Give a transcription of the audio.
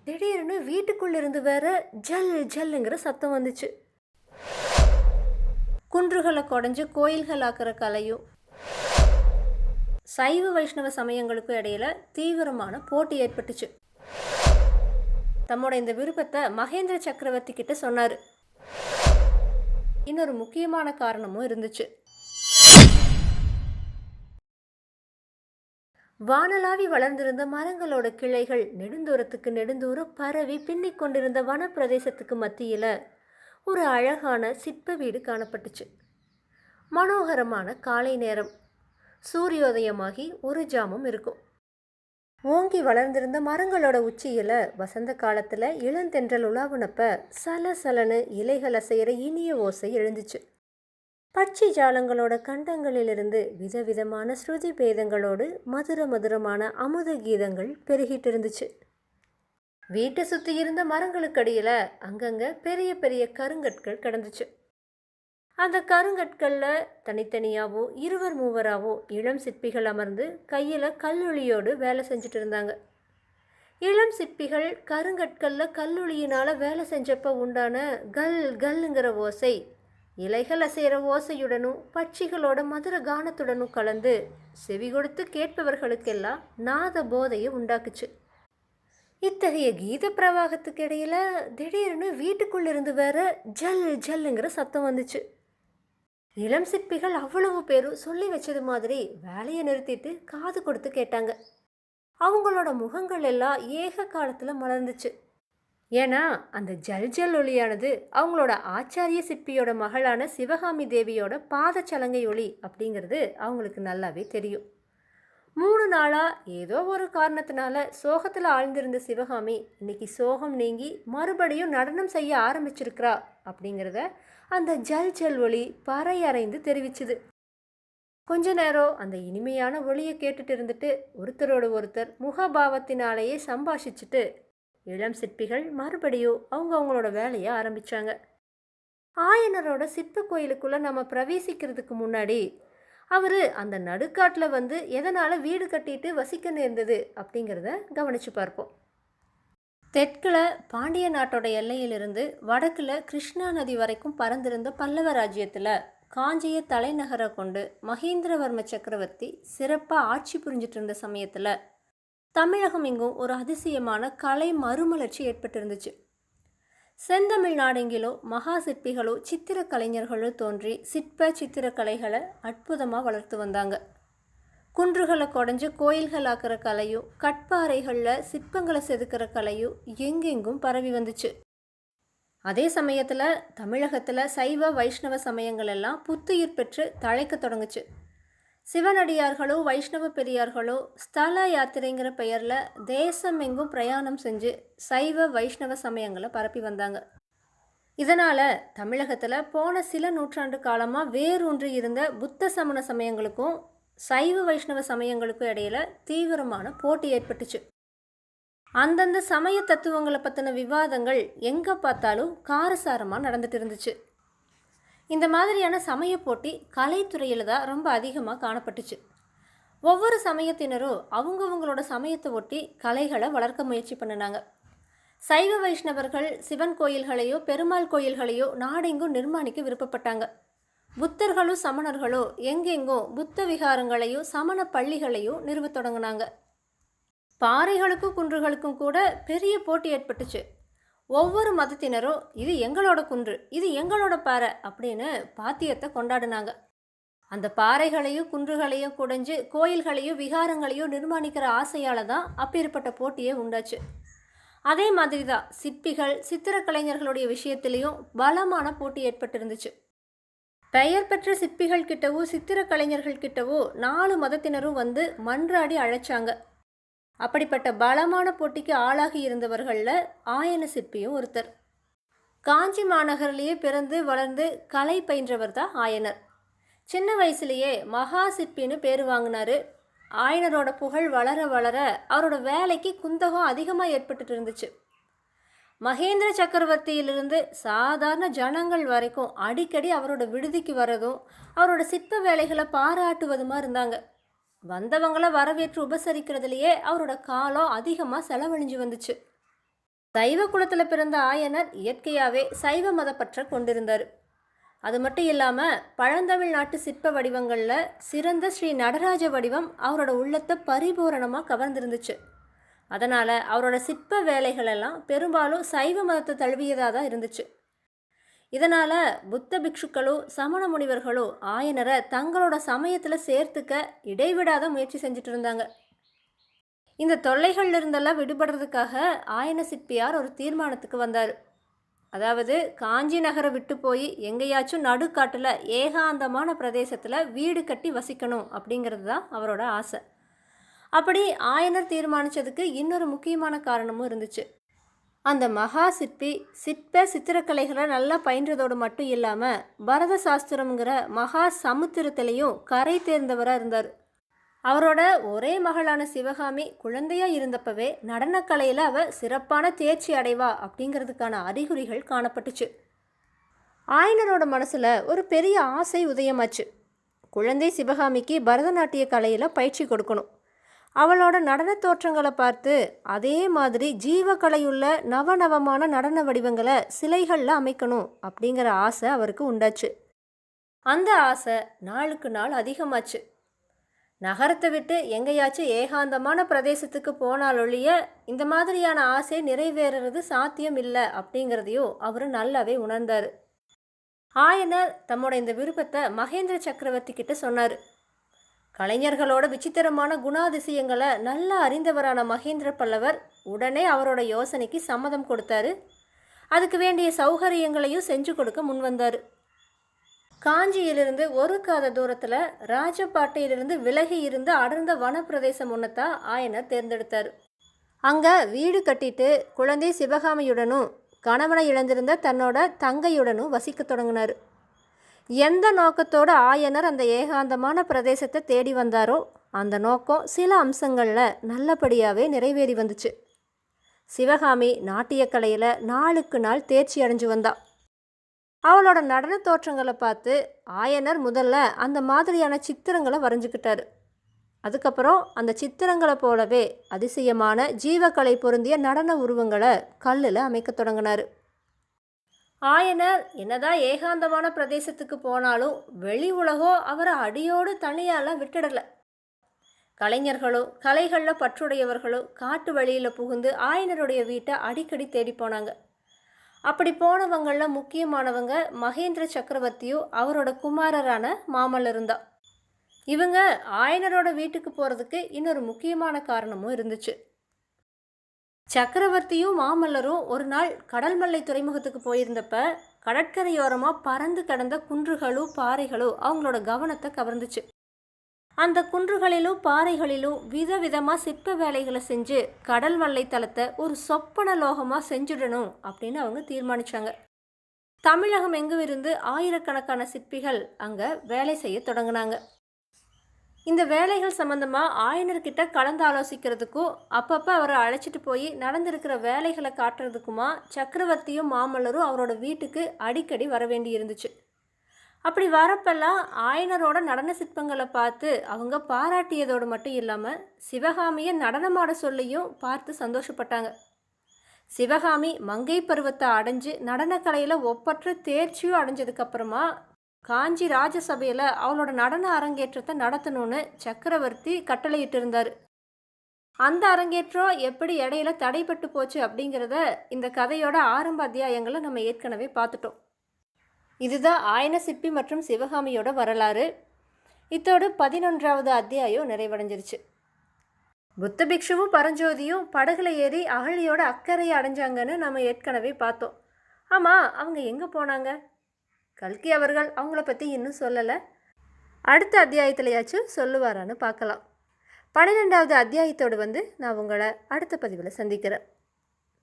திடீர்னு வீட்டுக்குள்ள இருந்து வேற ஜல் ஜல்லுங்கிற சத்தம் வந்துச்சு. குன்றுகளை குடைஞ்சு கோயில்கள் ஆக்கிற கலையும் சைவ வைஷ்ணவ சமயங்களுக்கும் இடையில தீவிரமான போட்டி ஏற்பட்டுச்சு. தம்மோட இந்த விருப்பத்தை மகேந்திர சக்கரவர்த்தி கிட்ட சொன்னாரு. இன்னொரு முக்கியமான காரணமும் இருந்துச்சு. வானலாவி வளர்ந்திருந்த மரங்களோட கிளைகள் நெடுந்தூரத்துக்கு நெடுந்தூரம் பரவி பின்னிக் கொண்டிருந்த வன பிரதேசத்துக்கு மத்தியில ஒரு அழகான சிற்ப வீடு காணப்பட்டுச்சு. மனோகரமான காலை நேரம். சூரியோதயமாகி ஒரு ஜாமம் இருக்கும். ஓங்கி வளர்ந்திருந்த மரங்களோட உச்சியில வசந்த காலத்துல இளந்தென்றல் உலாவுனப்ப சலசலனு இலைகளை செய்கிற இனிய ஓசை எழுந்துச்சு. பட்சி ஜாலங்களோட கண்டங்களிலிருந்து விதவிதமான ஸ்ருதி பேதங்களோடு மதுர மதுரமான அமுத கீதங்கள் பெருகிட்டு இருந்துச்சு. வீட்டை சுற்றி இருந்த மரங்களுக்கடியில் அங்கங்கே பெரிய பெரிய கருங்கற்கள் கிடந்துச்சு. அந்த கருங்கற்களில் தனித்தனியாவோ இருவர் மூவராவோ இளம் சிற்பிகள் அமர்ந்து கையில் கல்லொளியோடு வேலை செஞ்சுட்டு இருந்தாங்க. இளம் சிற்பிகள் கருங்கற்களில் கல்லொளியினால் வேலை செஞ்சப்போ உண்டான கல் கல்லுங்கிற ஓசை இலைகள் அசைகிற ஓசையுடனும் பட்சிகளோட மதுர கானத்துடனும் கலந்து செவி கொடுத்து கேட்பவர்களுக்கெல்லாம் நாத போதையை உண்டாக்குச்சு. இத்தகைய கீத பிரவாகத்துக்கு இடையில திடீர்னு வீட்டுக்குள்ளிருந்து வேற ஜல் ஜல்லுங்கிற சத்தம் வந்துச்சு. இளம் சிற்பிகள் அவ்வளவு பேரும் சொல்லி வச்சது மாதிரி வேலையை நிறுத்திட்டு காது கொடுத்து கேட்டாங்க. அவங்களோட முகங்கள் எல்லாம் ஏக காலத்தில் மலர்ந்துச்சு. ஏன்னா அந்த ஜல் ஜல் ஒளியானது அவங்களோட ஆச்சாரிய சிற்பியோட மகளான சிவகாமி தேவியோட பாதச்சலங்கை ஒளி அப்படிங்கிறது அவங்களுக்கு நல்லாவே தெரியும். 3 நாளாக ஏதோ ஒரு காரணத்தினால சோகத்தில் ஆழ்ந்திருந்த சிவகாமி இன்னைக்கு சோகம் நீங்கி மறுபடியும் நடனம் செய்ய ஆரம்பிச்சிருக்கிறா அப்படிங்கிறத அந்த ஜல் ஜல் ஒளி பறையறைந்து தெரிவிச்சுது. கொஞ்ச நேரம் அந்த இனிமையான ஒளியை கேட்டுட்டு இருந்துட்டு ஒருத்தரோடு ஒருத்தர் முகபாவத்தினாலேயே சம்பாஷிச்சுட்டு இளம் சிற்பிகள் மறுபடியும் அவங்களோட வேலையை ஆரம்பித்தாங்க. ஆயனரோட சிற்ப கோயிலுக்குள்ளே நம்ம பிரவேசிக்கிறதுக்கு முன்னாடி அவர் அந்த நடுக்காட்டில் வந்து எதனால் வீடு கட்டிட்டு வசிக்க நேர்ந்தது அப்படிங்கிறத கவனித்து பார்ப்போம். தெற்கில் பாண்டிய நாட்டோட எல்லையிலிருந்து வடக்கில் கிருஷ்ணா நதி வரைக்கும் பறந்திருந்த பல்லவ ராஜ்யத்தில் காஞ்சியை தலைநகரை கொண்டு மகேந்திரவர்ம சக்கரவர்த்தி சிறப்பாக ஆட்சி புரிஞ்சிட்டு இருந்த சமயத்தில் தமிழகம் எங்கும் ஒரு அதிசயமான கலை மறுமலர்ச்சி ஏற்பட்டிருந்துச்சு. செந்தமிழ் நாடெங்கிலோ மகா சிற்பிகளோ சித்திர கலைஞர்களோ தோன்றி சிற்ப சித்திரக்கலைகளை அற்புதமாக வளர்த்து வந்தாங்க. குன்றுகளை குடைஞ்சு கோயில்கள் ஆக்கிற கலையும் கட்பாறைகளில் சிற்பங்களை செதுக்கிற கலையும் எங்கெங்கும் பரவி வந்துச்சு. அதே சமயத்தில் தமிழகத்தில் சைவ வைஷ்ணவ சமயங்கள் எல்லாம் புத்துயிர் பெற்று தழைக்க தொடங்குச்சு. சிவனடியார்களோ வைஷ்ணவ பெரியார்களோ ஸ்தல யாத்திரைங்கிற பெயரில் தேசம் எங்கும் பிரயாணம் செஞ்சு சைவ வைஷ்ணவ சமயங்களை பரப்பி வந்தாங்க. இதனால் தமிழகத்தில் போன சில நூற்றாண்டு காலமாக வேரூன்றி இருந்த புத்த சமண சமயங்களுக்கும் சைவ வைஷ்ணவ சமயங்களுக்கும் இடையில தீவிரமான போட்டி ஏற்பட்டுச்சு. அந்தந்த சமய தத்துவங்களை பற்றின விவாதங்கள் எங்கே பார்த்தாலும் காரசாரமாக நடந்துட்டு இருந்துச்சு. இந்த மாதிரியான சமய போட்டி கலைத்துறையில் தான் ரொம்ப அதிகமாக காணப்பட்டுச்சு. ஒவ்வொரு சமயத்தினரும் அவங்கவுங்களோட சமயத்தை ஒட்டி கலைகளை வளர்க்க முயற்சி பண்ணினாங்க. சைவ வைஷ்ணவர்கள் சிவன் கோயில்களையோ பெருமாள் கோயில்களையோ நாடெங்கும் நிர்மாணிக்க விருப்பப்பட்டாங்க. புத்தர்களும் சமணர்களோ எங்கெங்கோ புத்த விகாரங்களையோ சமண பள்ளிகளையோ நிறுவ தொடங்கினாங்க. பாறைகளுக்கும் குன்றுகளுக்கும் கூட பெரிய போட்டி ஏற்பட்டுச்சு. ஒவ்வொரு மதத்தினரும் இது எங்களோட குன்று, இது எங்களோட பாறை அப்படின்னு பாத்தியத்தை கொண்டாடினாங்க. அந்த பாறைகளையும் குன்றுகளையும் குடைஞ்சு கோயில்களையும் விகாரங்களையும் நிர்மாணிக்கிற ஆசையால் தான் அப்பேற்பட்ட போட்டியே உண்டாச்சு. அதே மாதிரி தான் சிற்பிகள் சித்திரக்கலைஞர்களுடைய விஷயத்திலையும் பலமான போட்டி ஏற்பட்டிருந்துச்சு. பெயர் பெற்ற சிற்பிகள் கிட்டவோ சித்திரக்கலைஞர்கள் கிட்டவோ 4 மதத்தினரும் வந்து மன்றாடி அழைச்சாங்க. அப்படிப்பட்ட பலமான போட்டிக்கு ஆளாகி இருந்தவர்களில் ஆயன சிற்பியும் ஒருத்தர். காஞ்சி மாநகரிலேயே பிறந்து வளர்ந்து கலை பயின்றவர் தான் ஆயனர். சின்ன வயசுலேயே மகா சிற்பின்னு பேர் வாங்கினார். ஆயனரோட புகழ் வளர வளர அவரோட வேலைக்கு குந்தகம் அதிகமாக ஏற்பட்டுட்டு இருந்துச்சு. மகேந்திர சக்கரவர்த்தியிலிருந்து சாதாரண ஜனங்கள் வரைக்கும் அடிக்கடி அவரோட விடுதிக்கு வரதும் அவரோட சிற்ப வேலைகளை பாராட்டுவதுமா இருந்தாங்க. வந்தவங்களை வரவேற்று உபசரிக்கிறதுலையே அவரோட காலம் அதிகமாக செலவழிஞ்சு வந்துச்சு. சைவ குலத்தில் பிறந்த ஆயனர் இயற்கையாகவே சைவ மதப்பற்ற கொண்டிருந்தார். அது மட்டும் இல்லாமல் பழந்தமிழ்நாட்டு சிற்ப வடிவங்களில் சிறந்த ஸ்ரீ நடராஜ வடிவம் அவரோட உள்ளத்தை பரிபூரணமாக கவர்ந்திருந்துச்சு. அதனால் அவரோட சிற்ப வேலைகளெல்லாம் பெரும்பாலும் சைவ மதத்தை தழுவியதாக தான் இருந்துச்சு. இதனால் புத்த பிக்ஷுக்களும் சமண முனிவர்களும் ஆயனரை தங்களோட சமயத்தில் சேர்த்துக்க இடைவிடாத முயற்சி செஞ்சுட்டு இருந்தாங்க. இந்த தொல்லைகள் இருந்தெல்லாம் விடுபடுறதுக்காக ஆயன சிற்பியார் ஒரு தீர்மானத்துக்கு வந்தார். அதாவது காஞ்சி நகரை விட்டு போய் எங்கேயாச்சும் நடுக்காட்டில் ஏகாந்தமான பிரதேசத்தில் வீடு கட்டி வசிக்கணும் அப்படிங்கிறது தான் அவரோட ஆசை. அப்படி ஆயனர் தீர்மானித்ததுக்கு இன்னொரு முக்கியமான காரணமும் இருந்துச்சு. அந்த மகா சிற்பி சித்திரக்கலைகளை நல்லா பயின்றதோடு மட்டும் இல்லாமல் பரத சாஸ்திரம்ங்கிற மகா சமுத்திரத்திலையும் கரை தேர்ந்தவராக இருந்தார். அவரோட ஒரே மகளான சிவகாமி குழந்தையாக இருந்தப்பவே நடனக்கலையில் அவள் சிறப்பான தேர்ச்சி அடைவா அப்படிங்கிறதுக்கான அறிகுறிகள் காணப்பட்டுச்சு. ஆயனரோட மனசில் ஒரு பெரிய ஆசை உதயமாச்சு. குழந்தை சிவகாமிக்கு பரதநாட்டிய கலையில் பயிற்சி கொடுக்கணும். அவளோட நடன தோற்றங்களை பார்த்து அதே மாதிரி ஜீவக்கலையுள்ள நவநவமான நடன வடிவங்களை சிலைகளில் அமைக்கணும் அப்படிங்கிற ஆசை அவருக்கு உண்டாச்சு. அந்த ஆசை நாளுக்கு நாள் அதிகமாச்சு. நகரத்தை விட்டு எங்கேயாச்சும் ஏகாந்தமான பிரதேசத்துக்கு போனாலொழிய இந்த மாதிரியான ஆசை நிறைவேறது சாத்தியம் இல்லை அப்படிங்கிறதையும் அவர் நல்லாவே உணர்ந்தார். ஆயனர் தம்மோட இந்த விருப்பத்தை மகேந்திர சக்கரவர்த்தி கிட்ட சொன்னார். கலைஞர்களோட விசித்திரமான குணாதிசயங்களை நல்லா அறிந்தவரான மகேந்திர பல்லவர் உடனே அவரோட யோசனைக்கு சம்மதம் கொடுத்தாரு. அதுக்கு வேண்டிய சௌகரியங்களையும் செஞ்சு கொடுக்க முன்வந்தார். காஞ்சியிலிருந்து ஒரு காத தூரத்தில் ராஜபாட்டையிலிருந்து விலகி இருந்த அடர்ந்த வனப்பிரதேசம் ஒன்றத்தான் ஆயனர் தேர்ந்தெடுத்தார். அங்கே வீடு கட்டிட்டு குழந்தை சிவகாமியுடனும் கணவனை இழந்திருந்த தன்னோட தங்கையுடனும் வசிக்க தொடங்கினார். எந்த நோக்கத்தோடு ஆயனர் அந்த ஏகாந்தமான பிரதேசத்தை தேடி வந்தாரோ அந்த நோக்கம் சில அம்சங்களில் நல்லபடியாகவே நிறைவேறி வந்துச்சு. சிவகாமி நாட்டியக்கலையில் நாளுக்கு நாள் தேர்ச்சி அடைஞ்சு வந்தா. அவளோட நடன தோற்றங்களை பார்த்து ஆயனர் முதல்ல அந்த மாதிரியான சித்திரங்களை வரைஞ்சிக்கிட்டாரு. அதுக்கப்புறம் அந்த சித்திரங்களை போலவே அதிசயமான ஜீவக்கலை பொருந்திய நடன உருவங்களை கல்லில் அமைக்க தொடங்கினார். ஆயனர் என்னதான் ஏகாந்தமான பிரதேசத்துக்கு போனாலும் வெளி உலகம் அவரை அடியோடு தனியாலாம் விட்டுடலை. கலைஞர்களோ கலைகளில் பற்றுடையவர்களோ காட்டு வழியில் புகுந்து ஆயனருடைய வீட்டை அடிக்கடி தேடி போனாங்க. அப்படி போனவங்களில் முக்கியமானவங்க மகேந்திர சக்கரவர்த்தியும் அவரோட குமாரரான மாமல்லரும் இருந்தா. இவங்க ஆயனரோட வீட்டுக்கு போகிறதுக்கு இன்னொரு முக்கியமான காரணமும் இருந்துச்சு. சக்கரவர்த்தியும் மாமல்லரும் ஒரு நாள் கடல்மல்லை துறைமுகத்துக்கு போயிருந்தப்ப கடற்கரையோரமாக பறந்து கிடந்த குன்றுகளும் பாறைகளும் அவங்களோட கவனத்தை கவர்ந்துச்சு. அந்த குன்றுகளிலும் பாறைகளிலும் விதவிதமாக சிற்ப வேலைகளை செஞ்சு கடல் மல்லை தலத்தை ஒரு சொப்பன லோகமாக செஞ்சுடணும் அப்படின்னு அவங்க தீர்மானித்தாங்க. தமிழகம் எங்கும் இருந்து ஆயிரக்கணக்கான சிற்பிகள் அங்கே வேலை செய்ய தொடங்கினாங்க. இந்த வேலைகள் சம்மந்தமாக ஆயனர்கிட்ட கலந்து ஆலோசிக்கிறதுக்கும் அப்பப்போ அவரை அழைச்சிட்டு போய் நடந்திருக்கிற வேலைகளை காட்டுறதுக்குமா சக்கரவர்த்தியும் மாமல்லரும் அவரோட வீட்டுக்கு அடிக்கடி வர வேண்டி இருந்துச்சு. அப்படி வரப்பெல்லாம் ஆயனரோட நடன சிற்பங்களை பார்த்து அவங்க பாராட்டியதோடு மட்டும் இல்லாமல் சிவகாமியை நடனமாட சொல்லியும் பார்த்து சந்தோஷப்பட்டாங்க. சிவகாமி மங்கை பருவத்தை அடைஞ்சு நடனக்கலையில் ஒப்பற்ற தேர்ச்சியும் அடைஞ்சதுக்கப்புறமா காஞ்சி ராஜசபையில் அவளோட நடன அரங்கேற்றத்தை நடத்தணும்னு சக்கரவர்த்தி கட்டளையிட்டு இருந்தார். அந்த அரங்கேற்றம் எப்படி இடையில தடைப்பட்டு போச்சு அப்படிங்கிறத இந்த கதையோட ஆரம்ப அத்தியாயங்களை நம்ம ஏற்கனவே பார்த்துட்டோம். இதுதான் ஆயன சிற்பி மற்றும் சிவகாமியோட வரலாறு. இத்தோடு 11வது அத்தியாயம் நிறைவடைஞ்சிருச்சு. புத்த பிக்ஷுவும் பரஞ்சோதியும் படகுல ஏறி அகழியோட அக்கறையை அடைஞ்சாங்கன்னு நம்ம ஏற்கனவே பார்த்தோம். ஆமாம், அவங்க எங்கே போனாங்க? கல்கி அவர்கள் அவங்கள பற்றி இன்னும் சொல்லலை. அடுத்த அத்தியாயத்திலையாச்சும் சொல்லுவாரான்னு பார்க்கலாம். 12வது அத்தியாயத்தோடு நான் உங்களை அடுத்த பதிவில் சந்திக்கிறேன்.